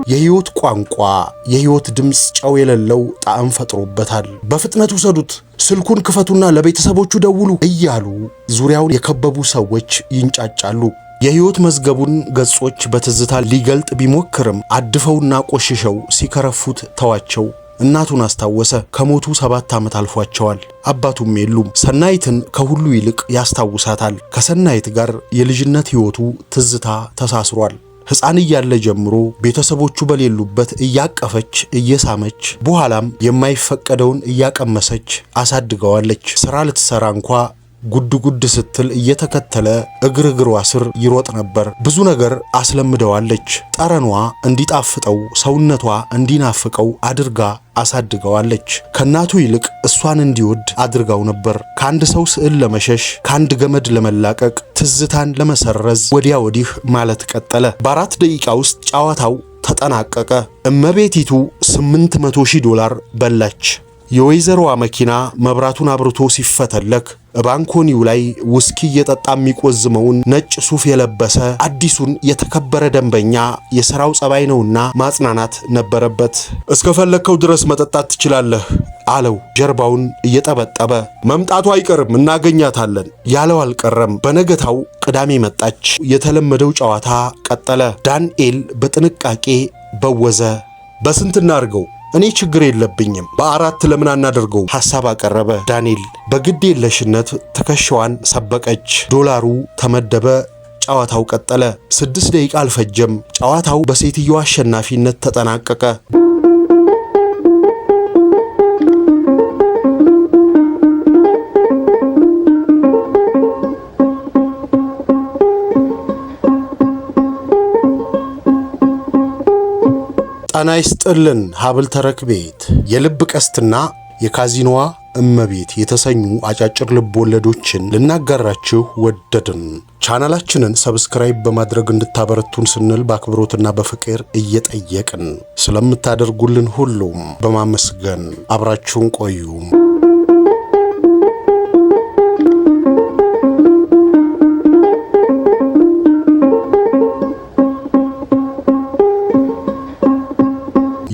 የህይወት ቋንቋ የህይወት ድምጽ ጨው የሌለው ጣዕም ፈጥሮበታል። በፍጥነት ውሰዱት፣ ስልኩን ክፈቱና ለቤተሰቦቹ ደውሉ እያሉ ዙሪያውን የከበቡ ሰዎች ይንጫጫሉ። የህይወት መዝገቡን ገጾች በትዝታ ሊገልጥ ቢሞክርም አድፈውና ቆሽሸው ሲከረፉት ተዋቸው። እናቱን አስታወሰ። ከሞቱ 7 ዓመት አልፏቸዋል። አባቱም የሉም። ሰናይትን ከሁሉ ይልቅ ያስታውሳታል። ከሰናይት ጋር የልጅነት ህይወቱ ትዝታ ተሳስሯል። ሕፃን እያለ ጀምሮ ቤተሰቦቹ በሌሉበት እያቀፈች እየሳመች በኋላም የማይፈቀደውን እያቀመሰች አሳድገዋለች። ሥራ ልትሰራ እንኳ ጉድ ጉድ ስትል እየተከተለ እግርግሯ ስር ይሮጥ ነበር። ብዙ ነገር አስለምደዋለች። ጠረኗ እንዲጣፍጠው ሰውነቷ እንዲናፍቀው አድርጋ አሳድገዋለች። ከናቱ ይልቅ እሷን እንዲወድ አድርጋው ነበር። ከአንድ ሰው ስዕል ለመሸሽ፣ ከአንድ ገመድ ለመላቀቅ፣ ትዝታን ለመሰረዝ ወዲያ ወዲህ ማለት ቀጠለ። በ4 ደቂቃ ውስጥ ጨዋታው ተጠናቀቀ። እመቤቲቱ $800,000 በላች። የወይዘሮዋ መኪና መብራቱን አብርቶ ሲፈተለክ ባንኮኒው ላይ ውስኪ እየጠጣ የሚቆዝመውን ነጭ ሱፍ የለበሰ አዲሱን የተከበረ ደንበኛ የሥራው ጸባይ ነውና ማጽናናት ነበረበት። እስከፈለከው ድረስ መጠጣት ትችላለህ አለው ጀርባውን እየጠበጠበ። መምጣቱ አይቀርም እናገኛታለን ያለው አልቀረም። በነገታው ቅዳሜ መጣች። የተለመደው ጨዋታ ቀጠለ። ዳንኤል በጥንቃቄ በወዘ። በስንት እናርገው? እኔ ችግር የለብኝም። በ4 ለምን አናደርገው? ሐሳብ አቀረበ ዳንኤል። በግድ የለሽነት ትከሻዋን ሰበቀች። ዶላሩ ተመደበ። ጨዋታው ቀጠለ። 6 ደቂቃ አልፈጀም። ጨዋታው በሴትየዋ አሸናፊነት ተጠናቀቀ። ጣና ይስጥልን ሀብል ተረክ ቤት የልብ ቀስትና የካዚኖዋ እመቤት የተሰኙ አጫጭር ልብ ወለዶችን ልናጋራችሁ ወደድን። ቻናላችንን ሰብስክራይብ በማድረግ እንድታበረቱን ስንል በአክብሮትና በፍቅር እየጠየቅን ስለምታደርጉልን ሁሉም በማመስገን አብራችሁን ቆዩ።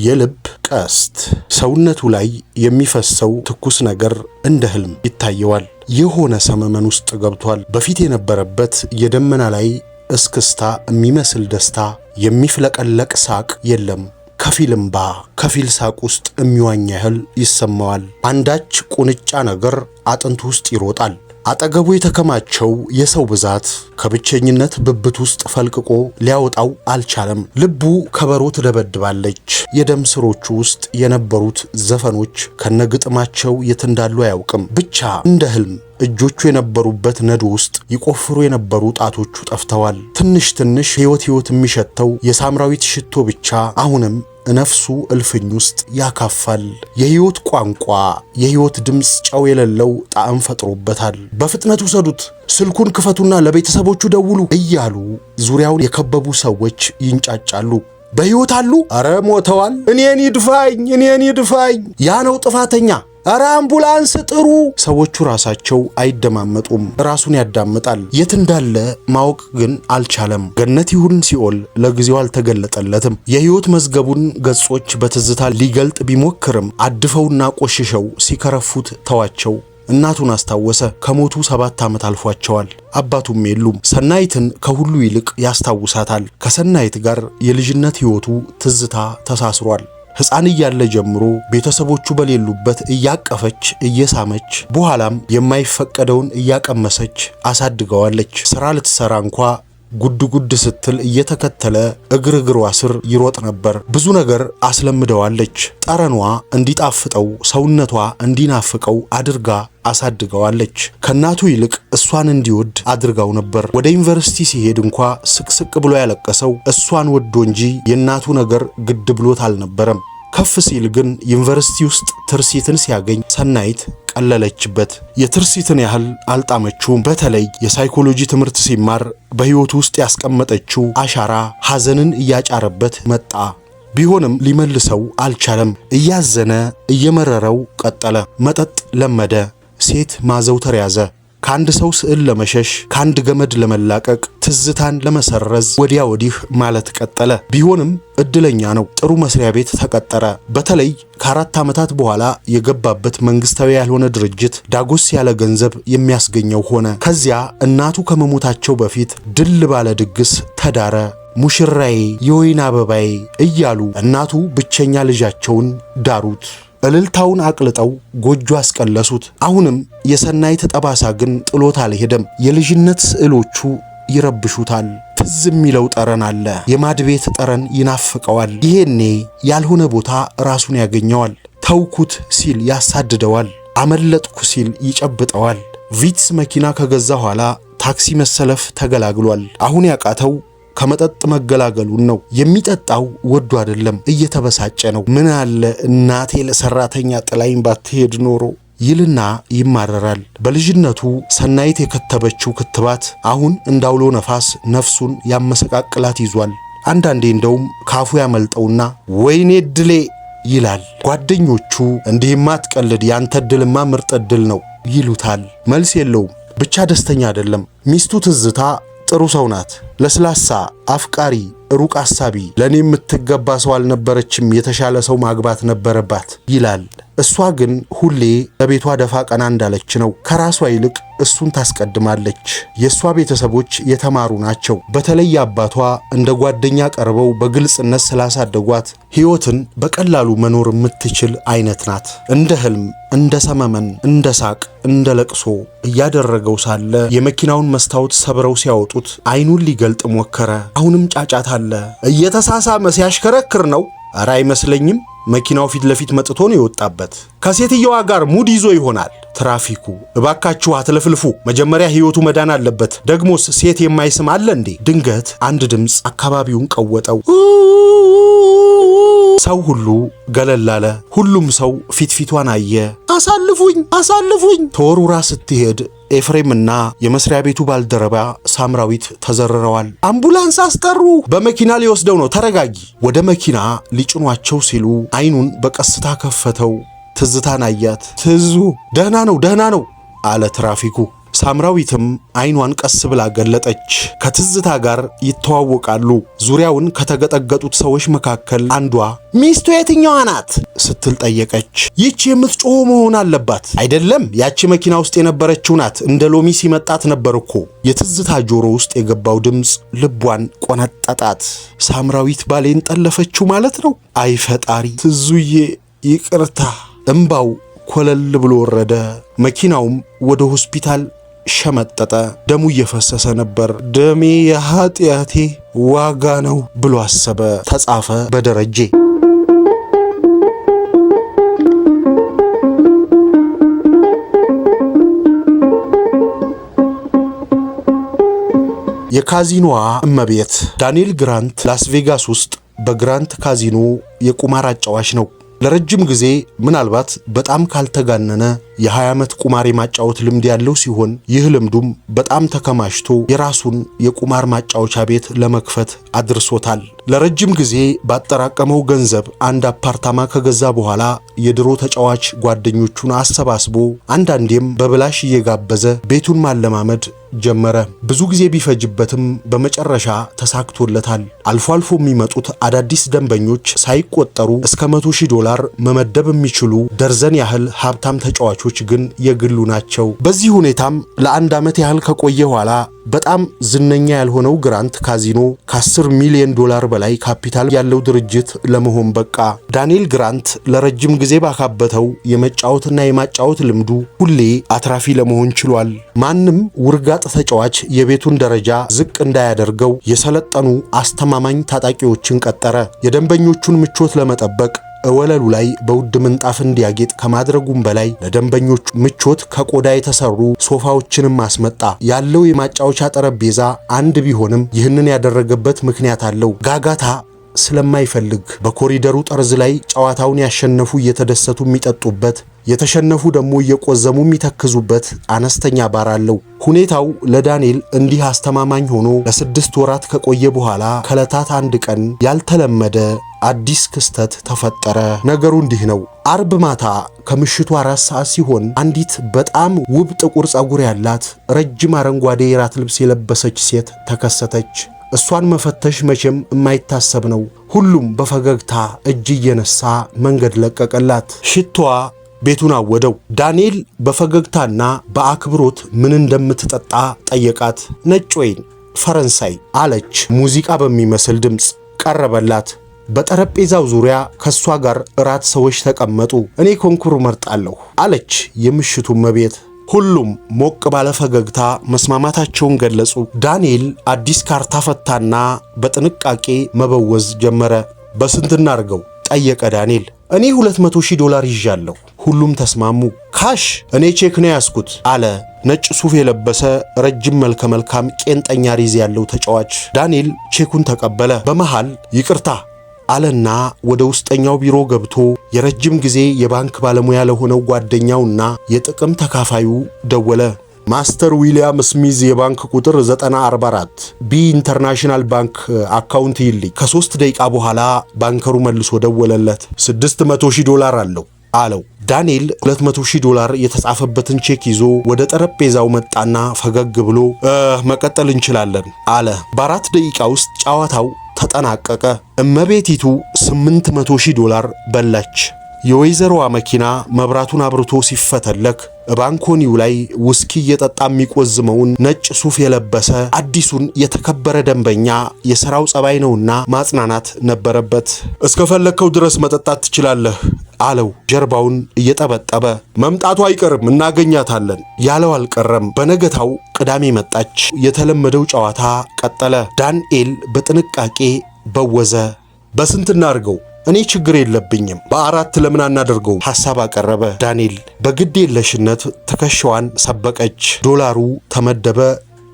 የልብ ቀስት ሰውነቱ ላይ የሚፈሰው ትኩስ ነገር እንደ ህልም ይታየዋል። የሆነ ሰመመን ውስጥ ገብቷል። በፊት የነበረበት የደመና ላይ እስክስታ የሚመስል ደስታ፣ የሚፍለቀለቅ ሳቅ የለም። ከፊል እምባ፣ ከፊል ሳቅ ውስጥ የሚዋኝ ያህል ይሰማዋል። አንዳች ቁንጫ ነገር አጥንቱ ውስጥ ይሮጣል። አጠገቡ የተከማቸው የሰው ብዛት ከብቸኝነት ብብት ውስጥ ፈልቅቆ ሊያወጣው አልቻለም። ልቡ ከበሮ ትደበድባለች። የደም ስሮቹ ውስጥ የነበሩት ዘፈኖች ከነግጥማቸው የት እንዳሉ አያውቅም። ብቻ እንደ ህልም እጆቹ የነበሩበት ነዶ ውስጥ ይቆፍሩ የነበሩ ጣቶቹ ጠፍተዋል። ትንሽ ትንሽ ህይወት የሚሸተው የሳምራዊት ሽቶ ብቻ አሁንም ነፍሱ እልፍኝ ውስጥ ያካፋል። የህይወት ቋንቋ የህይወት ድምጽ ጨው የሌለው ጣዕም ፈጥሮበታል። በፍጥነት ውሰዱት፣ ስልኩን ክፈቱና ለቤተሰቦቹ ደውሉ እያሉ ዙሪያውን የከበቡ ሰዎች ይንጫጫሉ። በህይወት አሉ? አረ ሞተዋል። እኔን ይድፋኝ። ያ ነው ጥፋተኛ። አረ አምቡላንስ ጥሩ። ሰዎቹ ራሳቸው አይደማመጡም። ራሱን ያዳምጣል። የት እንዳለ ማወቅ ግን አልቻለም። ገነት ይሁን ሲኦል ለጊዜው አልተገለጠለትም። የህይወት መዝገቡን ገጾች በትዝታ ሊገልጥ ቢሞክርም አድፈውና ቆሽሸው ሲከረፉት ተዋቸው። እናቱን አስታወሰ። ከሞቱ 7 ዓመት አልፏቸዋል። አባቱም የሉም። ሰናይትን ከሁሉ ይልቅ ያስታውሳታል። ከሰናይት ጋር የልጅነት ህይወቱ ትዝታ ተሳስሯል። ሕፃን እያለ ጀምሮ ቤተሰቦቹ በሌሉበት እያቀፈች እየሳመች በኋላም የማይፈቀደውን እያቀመሰች አሳድገዋለች። ሥራ ልትሰራ እንኳ ጉድ ጉድ ስትል እየተከተለ እግርግሯ ስር ይሮጥ ነበር። ብዙ ነገር አስለምደዋለች። ጠረኗ እንዲጣፍጠው ሰውነቷ እንዲናፍቀው አድርጋ አሳድገዋለች። ከናቱ ይልቅ እሷን እንዲወድ አድርጋው ነበር። ወደ ዩኒቨርሲቲ ሲሄድ እንኳ ስቅስቅ ብሎ ያለቀሰው እሷን ወዶ እንጂ የናቱ ነገር ግድ ብሎት አልነበረም። ከፍ ሲል ግን ዩኒቨርሲቲ ውስጥ ትርሲትን ሲያገኝ ሰናይት ቀለለችበት። የትርሲትን ያህል አልጣመችውም። በተለይ የሳይኮሎጂ ትምህርት ሲማር በሕይወቱ ውስጥ ያስቀመጠችው አሻራ ሐዘንን እያጫረበት መጣ። ቢሆንም ሊመልሰው አልቻለም። እያዘነ እየመረረው ቀጠለ። መጠጥ ለመደ። ሴት ማዘውተር ያዘ። ከአንድ ሰው ስዕል ለመሸሽ፣ ከአንድ ገመድ ለመላቀቅ፣ ትዝታን ለመሰረዝ ወዲያ ወዲህ ማለት ቀጠለ። ቢሆንም እድለኛ ነው። ጥሩ መስሪያ ቤት ተቀጠረ። በተለይ ከ4 ዓመታት በኋላ የገባበት መንግስታዊ ያልሆነ ድርጅት ዳጎስ ያለ ገንዘብ የሚያስገኘው ሆነ። ከዚያ እናቱ ከመሞታቸው በፊት ድል ባለ ድግስ ተዳረ። ሙሽራዬ፣ የወይን አበባዬ እያሉ እናቱ ብቸኛ ልጃቸውን ዳሩት። እልልታውን አቅልጠው ጎጆ አስቀለሱት። አሁንም የሰናይት ጠባሳ ግን ጥሎት አልሄደም። የልጅነት ስዕሎቹ ይረብሹታል። ትዝ የሚለው ጠረን አለ። የማድ ቤት ጠረን ይናፍቀዋል። ይሄኔ ያልሆነ ቦታ ራሱን ያገኘዋል። ተውኩት ሲል ያሳድደዋል። አመለጥኩ ሲል ይጨብጠዋል። ቪትስ መኪና ከገዛ ኋላ ታክሲ መሰለፍ ተገላግሏል። አሁን ያቃተው ከመጠጥ መገላገሉን ነው። የሚጠጣው ወዶ አይደለም፣ እየተበሳጨ ነው። ምን አለ እናቴ ለሰራተኛ ጥላይን ባትሄድ ኖሮ ይልና ይማረራል። በልጅነቱ ሰናይት የከተበችው ክትባት አሁን እንዳውሎ ነፋስ ነፍሱን ያመሰቃቅላት ይዟል። አንዳንዴ እንደውም ካፉ ያመልጠውና ወይኔ ድሌ ይላል። ጓደኞቹ እንዲህማ አትቀልድ፣ ያንተ ድልማ ምርጥ ድል ነው ይሉታል። መልስ የለውም። ብቻ ደስተኛ አይደለም። ሚስቱ ትዝታ ጥሩ ሰው ናት። ለስላሳ፣ አፍቃሪ፣ ሩቅ አሳቢ፣ ለኔ የምትገባ ሰው አልነበረችም፣ የተሻለ ሰው ማግባት ነበረባት ይላል። እሷ ግን ሁሌ ለቤቷ ደፋ ቀና እንዳለች ነው። ከራሷ ይልቅ እሱን ታስቀድማለች። የእሷ ቤተሰቦች የተማሩ ናቸው። በተለይ አባቷ እንደ ጓደኛ ቀርበው በግልጽነት ስላሳደጓት ሕይወትን በቀላሉ መኖር የምትችል አይነት ናት። እንደ ህልም፣ እንደ ሰመመን፣ እንደ ሳቅ፣ እንደ ለቅሶ እያደረገው ሳለ የመኪናውን መስታወት ሰብረው ሲያወጡት አይኑን ሊገልጥ ሞከረ። አሁንም ጫጫታ አለ። እየተሳሳመ ሲያሽከረክር ነው። ኧረ አይመስለኝም። መኪናው ፊት ለፊት መጥቶ ነው የወጣበት። ከሴትየዋ ጋር ሙድ ይዞ ይሆናል። ትራፊኩ እባካችሁ አትለፍልፉ፣ መጀመሪያ ህይወቱ መዳን አለበት። ደግሞስ ሴት የማይስም አለ እንዴ? ድንገት አንድ ድምፅ አካባቢውን ቀወጠው። ሰው ሁሉ ገለል አለ። ሁሉም ሰው ፊቷን አየ። አሳልፉኝ አሳልፉኝ! ተወሩራ ስትሄድ ኤፍሬምና የመስሪያ ቤቱ ባልደረባ ሳምራዊት ተዘርረዋል። አምቡላንስ አስጠሩ! በመኪና ሊወስደው ነው፣ ተረጋጊ! ወደ መኪና ሊጭኗቸው ሲሉ አይኑን በቀስታ ከፈተው። ትዝታን አያት። ትዙ ደህና ነው አለ ትራፊኩ። ሳምራዊትም አይኗን ቀስ ብላ ገለጠች። ከትዝታ ጋር ይተዋወቃሉ። ዙሪያውን ከተገጠገጡት ሰዎች መካከል አንዷ ሚስቱ የትኛዋ ናት ስትል ጠየቀች። ይቺ የምትጮህ መሆን አለባት። አይደለም፣ ያቺ መኪና ውስጥ የነበረችው ናት። እንደ ሎሚ ሲመጣት ነበር እኮ። የትዝታ ጆሮ ውስጥ የገባው ድምፅ ልቧን ቆነጠጣት። ሳምራዊት ባሌን ጠለፈችው ማለት ነው? አይ ፈጣሪ! ትዙዬ ይቅርታ። እምባው ኮለል ብሎ ወረደ። መኪናውም ወደ ሆስፒታል ሸመጠጠ። ደሙ እየፈሰሰ ነበር። ደሜ የኃጢአቴ ዋጋ ነው ብሎ አሰበ። ተጻፈ በደረጀ። የካዚኖዋ እመቤት ዳንኤል ግራንት ላስ ቬጋስ ውስጥ በግራንት ካዚኖ የቁማር አጫዋች ነው። ለረጅም ጊዜ ምናልባት በጣም ካልተጋነነ የ20 ዓመት ቁማር የማጫወት ልምድ ያለው ሲሆን ይህ ልምዱም በጣም ተከማችቶ የራሱን የቁማር ማጫወቻ ቤት ለመክፈት አድርሶታል። ለረጅም ጊዜ ባጠራቀመው ገንዘብ አንድ አፓርታማ ከገዛ በኋላ የድሮ ተጫዋች ጓደኞቹን አሰባስቦ አንዳንዴም በብላሽ እየጋበዘ ቤቱን ማለማመድ ጀመረ። ብዙ ጊዜ ቢፈጅበትም በመጨረሻ ተሳክቶለታል። አልፎ አልፎ የሚመጡት አዳዲስ ደንበኞች ሳይቆጠሩ እስከ $100,000 መመደብ የሚችሉ ደርዘን ያህል ሀብታም ተጫዋቾች ግን የግሉ ናቸው። በዚህ ሁኔታም ለአንድ ዓመት ያህል ከቆየ በኋላ በጣም ዝነኛ ያልሆነው ግራንት ካዚኖ ከ$10 ሚሊዮን በላይ ካፒታል ያለው ድርጅት ለመሆን በቃ። ዳንኤል ግራንት ለረጅም ጊዜ ባካበተው የመጫወትና የማጫወት ልምዱ ሁሌ አትራፊ ለመሆን ችሏል። ማንም ውርጋጥ ተጫዋች የቤቱን ደረጃ ዝቅ እንዳያደርገው የሰለጠኑ አስተማማኝ ታጣቂዎችን ቀጠረ። የደንበኞቹን ምቾት ለመጠበቅ ወለሉ ላይ በውድ ምንጣፍ እንዲያጌጥ ከማድረጉም በላይ ለደንበኞቹ ምቾት ከቆዳ የተሰሩ ሶፋዎችንም አስመጣ። ያለው የማጫወቻ ጠረጴዛ አንድ ቢሆንም ይህንን ያደረገበት ምክንያት አለው። ጋጋታ ስለማይፈልግ በኮሪደሩ ጠርዝ ላይ ጨዋታውን ያሸነፉ እየተደሰቱ የሚጠጡበት፣ የተሸነፉ ደግሞ እየቆዘሙ የሚተክዙበት አነስተኛ ባር አለው። ሁኔታው ለዳንኤል እንዲህ አስተማማኝ ሆኖ ለ6 ወራት ከቆየ በኋላ ከዕለታት አንድ ቀን ያልተለመደ አዲስ ክስተት ተፈጠረ። ነገሩ እንዲህ ነው። አርብ ማታ ከምሽቱ 4 ሰዓት ሲሆን አንዲት በጣም ውብ ጥቁር ጸጉር ያላት ረጅም አረንጓዴ የራት ልብስ የለበሰች ሴት ተከሰተች። እሷን መፈተሽ መቼም የማይታሰብ ነው። ሁሉም በፈገግታ እጅ እየነሳ መንገድ ለቀቀላት። ሽቷ ቤቱን አወደው። ዳንኤል በፈገግታና በአክብሮት ምን እንደምትጠጣ ጠየቃት። ነጭ ወይን፣ ፈረንሳይ አለች። ሙዚቃ በሚመስል ድምፅ ቀረበላት። በጠረጴዛው ዙሪያ ከሷ ጋር እራት ሰዎች ተቀመጡ። እኔ ኮንኩር መርጣለሁ አለች የምሽቱ እመቤት። ሁሉም ሞቅ ባለ ፈገግታ መስማማታቸውን ገለጹ። ዳንኤል አዲስ ካርታ ፈታና በጥንቃቄ መበወዝ ጀመረ። በስንት እናርገው ጠየቀ ዳንኤል። እኔ $200,000 ይዣለሁ። ሁሉም ተስማሙ። ካሽ እኔ ቼክ ነው ያስኩት አለ ነጭ ሱፍ የለበሰ ረጅም መልከ መልካም ቄንጠኛ ሪዝ ያለው ተጫዋች። ዳንኤል ቼኩን ተቀበለ። በመሃል ይቅርታ አለና ወደ ውስጠኛው ቢሮ ገብቶ የረጅም ጊዜ የባንክ ባለሙያ ለሆነው ጓደኛውና የጥቅም ተካፋዩ ደወለ። ማስተር ዊሊያም ስሚዝ የባንክ ቁጥር 944 ቢ ኢንተርናሽናል ባንክ አካውንት ይልኝ። ከ3 ደቂቃ በኋላ ባንከሩ መልሶ ደወለለት። $600,000 አለው አለው። ዳንኤል $200,000 የተጻፈበትን ቼክ ይዞ ወደ ጠረጴዛው መጣና ፈገግ ብሎ መቀጠል እንችላለን አለ። በ4 ደቂቃ ውስጥ ጨዋታው ተጠናቀቀ። እመቤቲቱ $800,000 በላች። የወይዘሮዋ መኪና መብራቱን አብርቶ ሲፈተለክ ባንኮኒው ላይ ውስኪ እየጠጣ የሚቆዝመውን ነጭ ሱፍ የለበሰ አዲሱን የተከበረ ደንበኛ የሥራው ጸባይ ነውና ማጽናናት ነበረበት። እስከፈለከው ድረስ መጠጣት ትችላለህ አለው ጀርባውን እየጠበጠበ። መምጣቱ አይቀርም እናገኛታለን ያለው አልቀረም። በነገታው ቅዳሜ መጣች። የተለመደው ጨዋታ ቀጠለ። ዳንኤል በጥንቃቄ በወዘ። በስንት እናርገው? እኔ ችግር የለብኝም። በ4 ለምን አናደርገው? ሐሳብ አቀረበ ዳንኤል። በግድ የለሽነት ትከሻዋን ሰበቀች። $1 ተመደበ።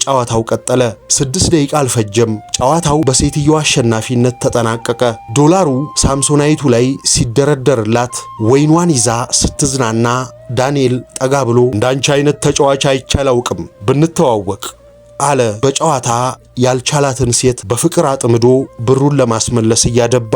ጨዋታው ቀጠለ። 6 ደቂቃ አልፈጀም። ጨዋታው በሴትዮዋ አሸናፊነት ተጠናቀቀ። $1 ሳምሶናይቱ ላይ ሲደረደርላት ወይኗን ይዛ ስትዝናና ዳንኤል ጠጋ ብሎ እንዳንቺ አይነት ተጫዋች አይቼ አላውቅም ብንተዋወቅ አለ። በጨዋታ ያልቻላትን ሴት በፍቅር አጥምዶ ብሩን ለማስመለስ እያደባ።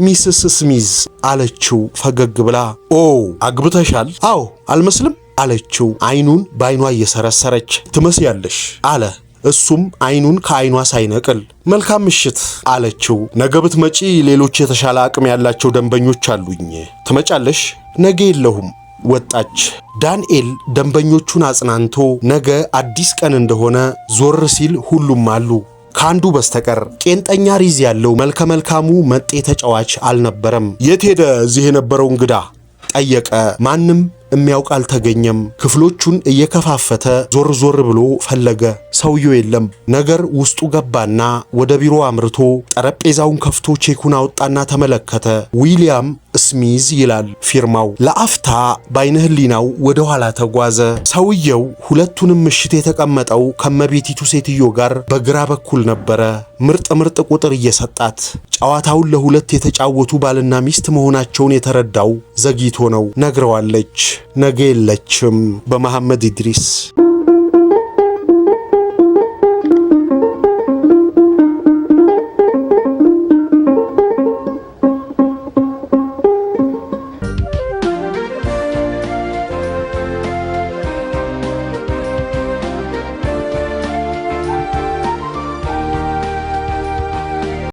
ሚስስ ስሚዝ አለችው ፈገግ ብላ። ኦ አግብተሻል? አዎ አልመስልም አለችው አይኑን በአይኗ እየሰረሰረች። ትመስያለሽ አለ እሱም አይኑን ከአይኗ ሳይነቅል። መልካም ምሽት አለችው። ነገ ብትመጪ ሌሎች የተሻለ አቅም ያላቸው ደንበኞች አሉኝ። ትመጫለሽ? ነገ የለሁም ወጣች። ዳንኤል ደንበኞቹን አጽናንቶ ነገ አዲስ ቀን እንደሆነ ዞር ሲል ሁሉም አሉ ካንዱ በስተቀር። ቄንጠኛ ሪዝ ያለው መልከ መልካሙ መጤ ተጫዋች አልነበረም። የት ሄደ እዚህ የነበረው እንግዳ ጠየቀ። ማንም የሚያውቅ አልተገኘም። ክፍሎቹን እየከፋፈተ ዞር ዞር ብሎ ፈለገ። ሰውየው የለም። ነገር ውስጡ ገባና ወደ ቢሮ አምርቶ ጠረጴዛውን ከፍቶ ቼኩን አወጣና ተመለከተ። ዊሊያም ስሚዝ ይላል ፊርማው። ለአፍታ በዓይነ ህሊናው ወደ ኋላ ተጓዘ። ሰውየው ሁለቱንም ምሽት የተቀመጠው ከመቤቲቱ ሴትዮ ጋር በግራ በኩል ነበረ። ምርጥ ምርጥ ቁጥር እየሰጣት። ጨዋታውን ለሁለት የተጫወቱ ባልና ሚስት መሆናቸውን የተረዳው ዘግይቶ ነው። ነግረዋለች። ነገ የለችም በመሐመድ ኢድሪስ።